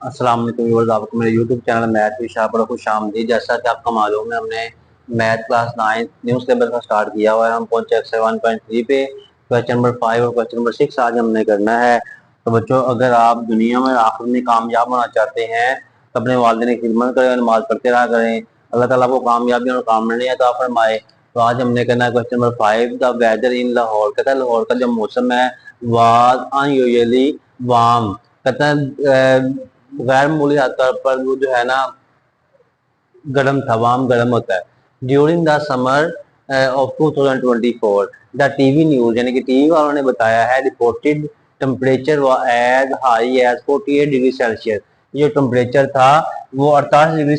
अस्सलाम वालेकुम व्यूअर्स, आपको मेरे यूट्यूब चैनल मैथ विशाल पर खुश आमदीद। जैसा कि आपको मालूम है, हमने मैथ क्लास 9 न्यू सिलेबस का स्टार्ट किया हुआ है। हम पहुंचे एक्सरसाइज 1.3 पे। क्वेश्चन नंबर 5 और क्वेश्चन नंबर 6 आज हमने करना है। तो बच्चों, अगर आप दुनिया में आखिर में कामयाब होना चाहते हैं तो अपने वालिदैन की खिदमत करें, नमाज पढ़ते रहा करें। अल्लाह ताला आपको कामयाबी और काम मिलने है तो आप फरमाए। तो आज हमने करना है क्वेश्चन नंबर 5, द वेदर इन लाहौर। कहता है लाहौर का जो मौसम है वाज अनयूजुअली वार्म। कहता है गैर मामूली तौर पर वो जो है ना गर्म था, वाम गर्म होता है। During the summer of 2024 the TV news यानी कि टीवी वालों ने बताया है reported temperature as high as 48 degree Celsius. ये टेम्परेचर था वो 48 डिग्री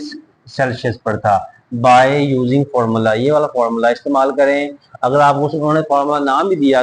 सेल्सियस पर था। बाय यूजिंग फार्मूला, ये वाला फार्मूला इस्तेमाल करें। अगर आपको उन्होंने फार्मूला नाम भी दिया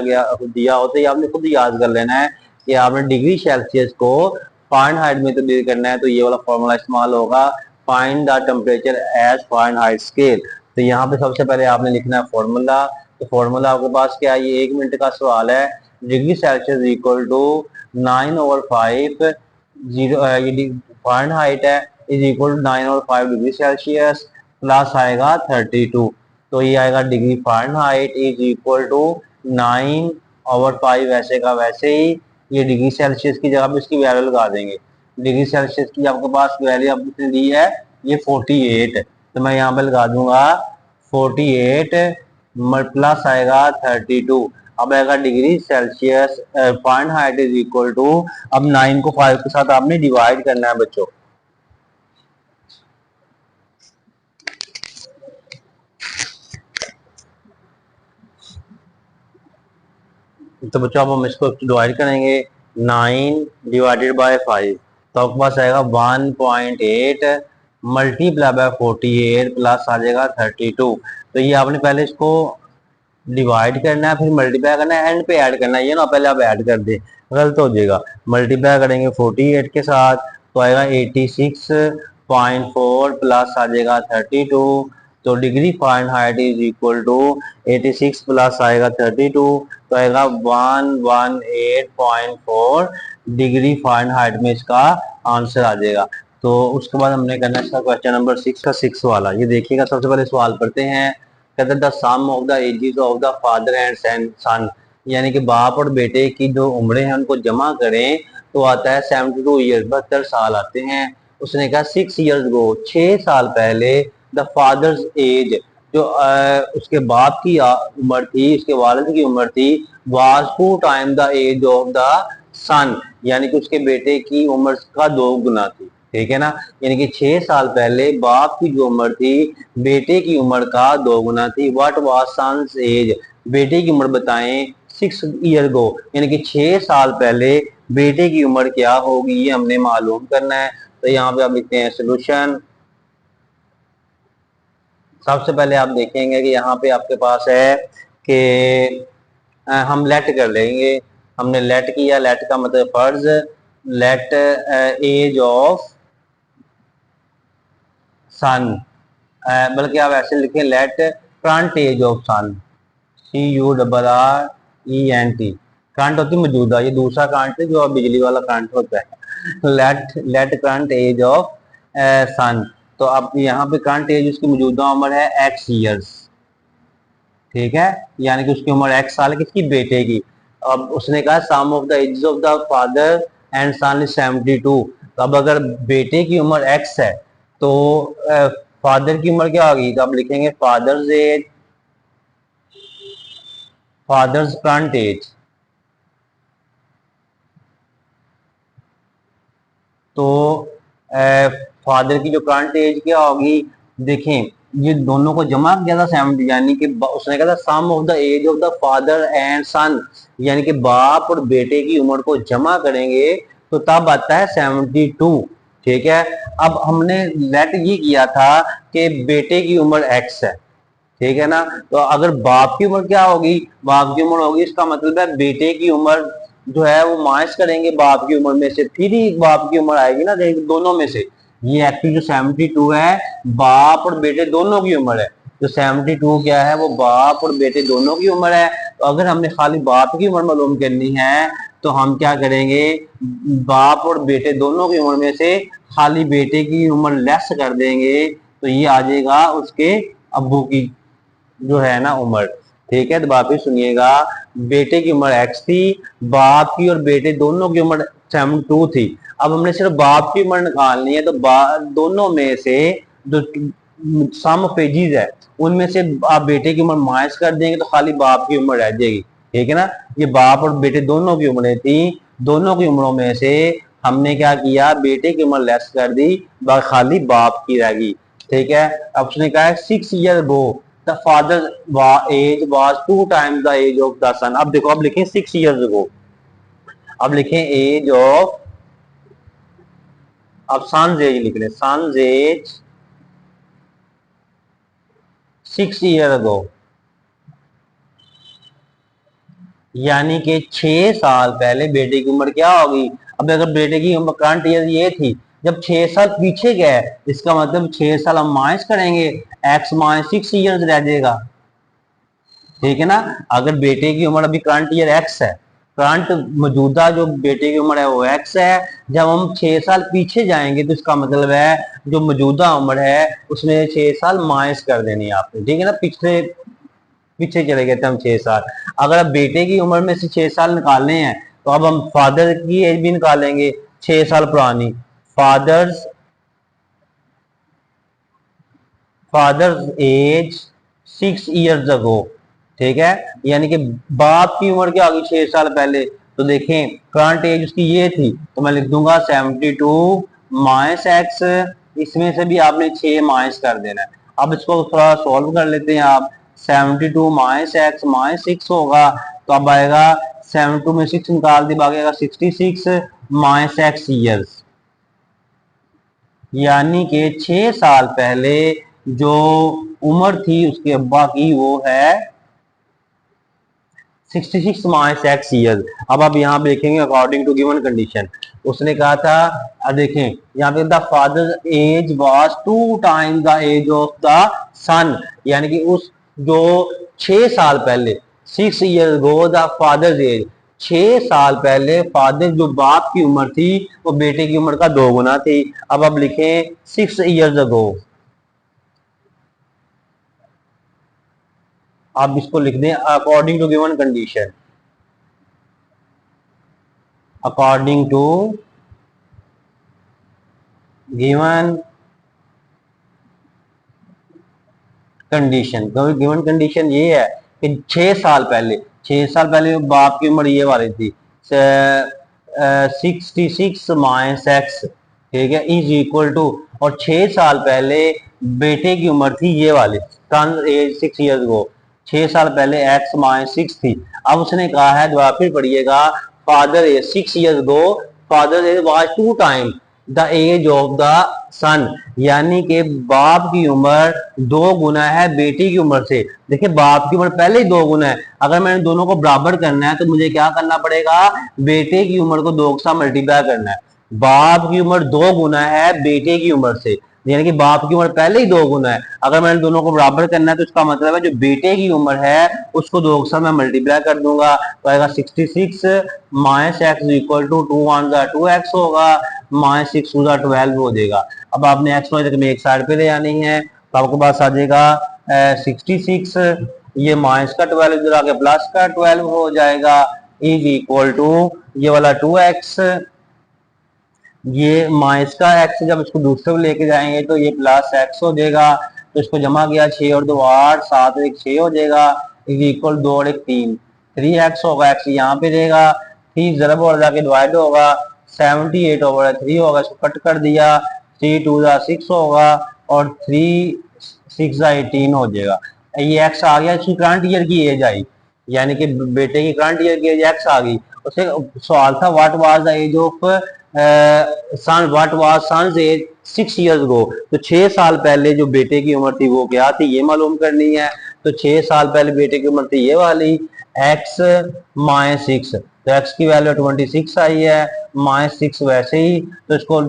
हो तो ये आपने खुद याद कर लेना है कि आपने डिग्री सेल्सियस को फ़ारेनहाइट में तब्दील करना है। तो ये वाला फार्मूला इस्तेमाल होगा, find the temperature as Fahrenheit scale. तो यहाँ पे सबसे पहले आपने लिखना है फॉर्मूला। तो फॉर्मूला आपके पास क्या है, ये 1 मिनट का सवाल है। Degree Celsius equal to 9/5 zero, ये फ़ारेनहाइट है, is equal to 9/5 degree Celsius plus आएगा 32। तो ये आएगा degree Fahrenheit is equal to 9/5 वैसे का वैसे ही। ये डिग्री सेल्सियस की जगह पे इसकी वैल्यू लगा देंगे। डिग्री सेल्सियस की आपके पास वैल्यू आपने दी है ये 48, तो मैं यहाँ पे लगा दूंगा 48 प्लस आएगा 32। अब आएगा degree Celsius Fahrenheit is equal to, अब 9 को 5 के साथ आपने डिवाइड करना है बच्चों। तो बच्चों अब हम इसको डिवाइड करेंगे 9 डिवाइडेड बाय 5, तो आपके पास आएगा 1.8 मल्टीप्लाई बाय 48 प्लस आ जाएगा 32। तो ये आपने पहले इसको डिवाइड करना है, फिर मल्टीप्लाई करना है, एंड पे ऐड करना है। ये ना पहले आप ऐड कर दे, गलत हो जाएगा। मल्टीप्लाई करेंगे 48 के साथ तो आएगा 86.4 प्लस आ जाएगा 32। तो degree Fahrenheit is equal to 86 plus आएगा 32, तो आएगा 118.4 डिग्री फ़ारेनहाइट में इसका आंसर आ जाएगा। तो उसके बाद हमने करना है इसका क्वेश्चन नंबर 6 का 6 वाला। ये देखिएगा, सबसे पहले सवाल पढ़ते हैं। कहते हैं the sum of the ages of the father and son, यानी कि बाप और बेटे की जो उम्रें हैं उनको जमा करें तो आता है 72 ईयर्स, 72 साल आते हैं। उसने कहा 6 ईयर्स गो, 6 साल पहले द फादर्स एज, जो उसके बाप की उम्र थी, उसके वालिद की उम्र थी, was 2 time the age of the son, यानी कि उसके बेटे की उम्र का 2 गुना थी। ठीक है ना, यानी कि 6 साल पहले बाप की जो उम्र थी बेटे की उम्र का 2 गुना थी। व्हाट वाज सन्स एज, बेटे की उम्र बताएं 6 ईयर गो, यानी कि 6 साल पहले बेटे की उम्र क्या होगी ये हमने मालूम करना है। तो यहाँ पे आप लिखते हैं सोल्यूशन। सबसे पहले आप देखेंगे कि यहाँ पे आपके पास है कि हम लेट कर लेंगे। हमने लेट किया, लेट का मतलब फर्ज, लेट एज ऑफ सन, बल्कि आप ऐसे लिखें let current age of son, CURRENT। Current होती मौजूदा, ये दूसरा करंट है जो बिजली वाला करंट होता है। लेट करंट एज ऑफ सन। तो अब यहाँ पे करंट एज उसकी मौजूदा उम्र है x ईयर्स। ठीक है, यानी कि उसकी उम्र x साल किसकी, बेटे की। अब उसने कहा sum of the ages of the father and son is 72। तो अब अगर बेटे की उम्र x है तो फादर की उम्र क्या होगी, तो आप लिखेंगे father's age, father's current age. तो फादर की जो करंट एज क्या होगी, देखें ये दोनों को जमा किया था 70, यानी कि उसने कहा था sum of the age of the father and son, यानी कि बाप और बेटे की उम्र को जमा करेंगे तो तब आता है 72। ठीक है, अब हमने लेट ये किया था कि बेटे की उम्र x है। ठीक है ना, तो अगर बाप की उम्र क्या होगी, बाप की उम्र होगी, इसका मतलब है बेटे की उम्र जो है वो माइनस करेंगे बाप की उम्र में से, फिर ही बाप की उम्र आएगी ना, दोनों में से। ये एक्चुअली जो 72 है बाप और बेटे दोनों की उम्र है। जो 72 क्या है वो बाप और बेटे दोनों की उम्र है। तो अगर हमने खाली बाप की उम्र मालूम करनी है तो हम क्या करेंगे, बाप और बेटे दोनों की उम्र में से खाली बेटे की उम्र लेस कर देंगे, तो ये आ जाएगा उसके अब्बू की जो है ना उम्र। ठीक है, तो वापिस सुनिएगा, बेटे की उम्र x थी, बाप की और बेटे दोनों की उम्र 72 थी। अब हमने सिर्फ बाप की उम्र निकालनी है, तो दोनों में से जो सम ऑफ एजेस है उनमें से आप बेटे की उम्र माइनस कर देंगे तो खाली बाप की उम्र रह जाएगी। ठीक है ना, ये बाप और बेटे दोनों की उम्रें थी, दोनों की उम्रों में से हमने क्या किया, बेटे की उम्र लेस कर दी, खाली बाप की रह गई। ठीक है, अब उसने कहा 6 year go the father age was 2 times the age of the son. अब देखो, अब लिखें 6 ईयर्स अगो, अब लिखें एज ऑफ, अब सन्स एज लिख लें, सन्स एज 6 ईयर अगो, यानी कि 6 साल पहले बेटे की उम्र क्या होगी। अब अगर बेटे की उम्र करंट ईयर ये थी, जब 6 साल पीछे गए, इसका मतलब 6 साल हम माइनस करेंगे, एक्स माइनस 6 ईयर्स रह जाएगा। ठीक है ना, अगर बेटे की उम्र अभी करंट ईयर एक्स है, करंट मौजूदा जो बेटे की उम्र है वो एक्स है, जब हम 6 साल पीछे जाएंगे तो इसका मतलब है जो मौजूदा उम्र है उसमें 6 साल माइनस कर देनी है आपने। ठीक है ना, पिछले पीछे चले गए थे हम 6 साल। अगर अब बेटे की उम्र में से 6 साल निकालने हैं तो अब हम फादर की एज भी निकालेंगे 6 साल पुरानी, father's father's age 6 years ago. ठीक है, यानी कि बाप की उम्र क्या होगी 6 साल पहले, तो देखें करंट एज उसकी ये थी, तो मैं लिख दूंगा 72 माइनस एक्स, इसमें से भी आपने 6 माइनस कर देना है। अब इसको थोड़ा सॉल्व कर लेते हैं आप, 72 माइनस एक्स माइनस 6 होगा, तो अब आएगा 72 में 6 निकाल दी, बाकी आएगा 66 माइनस एक्स ईयर्स, यानी कि 6 साल पहले जो उम्र थी उसके अब्बा की वो है 66 माइनस एक्स ईयर। अब आप यहाँ पे देखेंगे अकॉर्डिंग टू गिवन कंडीशन, उसने कहा था, अब देखें यहाँ पे the father age was 2 times the age of the son, यानी कि उस जो 6 साल पहले 6 year go the father's age, 6 साल पहले फादर जो बाप की उम्र थी वो बेटे की उम्र का 2 गुना थी। अब लिखें 6 ईयर्स अगो, आप इसको लिख दें according to given condition, according to given condition. Given condition ये है कि 6 साल पहले, 6 साल पहले बाप की उम्र ये वाली थी 66 माइनस एक्स, ठीक है, इज इक्वल टू, और 6 साल पहले बेटे की उम्र थी ये वाली, सन एज 6 ईयर्स गो, 6 साल पहले एक्स माइनस 6 थी। अब उसने कहा है, दोबारा फिर पढ़िएगा, father age 6 years go father age was 2 time the age of the son, यानी कि बाप की उम्र 2 गुना है बेटी की उम्र से। देखिए बाप की उम्र पहले ही 2 गुना है, अगर मैंने दोनों को बराबर करना है तो मुझे क्या करना पड़ेगा, बेटे की उम्र को 2 के साथ मल्टीप्लाई करना है। बाप की उम्र 2 गुना है बेटे की उम्र से, यानी कि बाप की उम्र पहले ही 2 गुना है, अगर मैंने दोनों को बराबर करना है तो इसका मतलब है जो बेटे की उम्र है उसको 2 के साथ मैं मल्टीप्लाई कर दूंगा, तो आएगा 66 minus x equal to 2 one 2 x होगा, माइनस 6 टू 12 हो जाएगा। अब आपने एक्स वाई में एक साइड पे ले आनी है, तो आपके पास आ जाएगा 66, ये माइनस का 12 इधर आके प्लस का 12 हो जाएगा, इज इक्वल टू ये वाला 2x, ये माइनस का x जब इसको दूसरे को लेके जाएंगे तो ये प्लस x हो जाएगा, तो इसको जमा किया 6 और 2 8, 7 और 1 6 हो जाएगा, इज इक्वल 2 और 1 3, 3x होगा, x यहाँ पे रहेगा, 3 जरब और जाके डिवाइड होगा, 78 ओवर 3 होगा, इसको कट कर दिया, 3 2 6 होगा और 3 6 18 हो जाएगा। ये x आ गया, इसकी करंट ईयर की एज आई, यानी कि बेटे की करंट ईयर की एज x आ गई। उससे सवाल था what was the age of son, what was son's age 6 years ago, तो 6 साल पहले जो बेटे की उम्र थी वो क्या थी ये मालूम करनी है, तो 6 साल पहले बेटे की उम्र थी ये वाली x माइनस 6, तो x की वैल्यू 26 आई है, माइनस 6 वैसे ही, तो इसको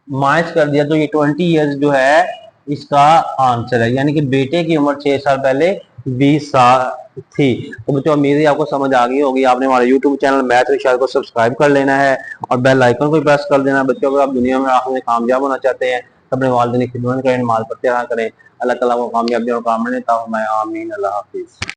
माइनस कर दिया तो ये 20 ईयर्स जो है इसका आंसर है, यानी कि बेटे की उम्र 6 साल पहले थी। तो बच्चों उम्मीद है आपको समझ आ गई होगी। आपने हमारे यूट्यूब चैनल मैथ विशाल को सब्सक्राइब कर लेना है और बेल आइकन को प्रेस कर देना। बच्चों अगर आप दुनिया में आखिर में कामयाब होना चाहते हैं तो अपने वालिदैन की खिदमत करें, नमाज पढ़ते रहा करें। अल्लाह ताला को कामयाबी और काम मिले। आमीन। अल्लाह हाफिज।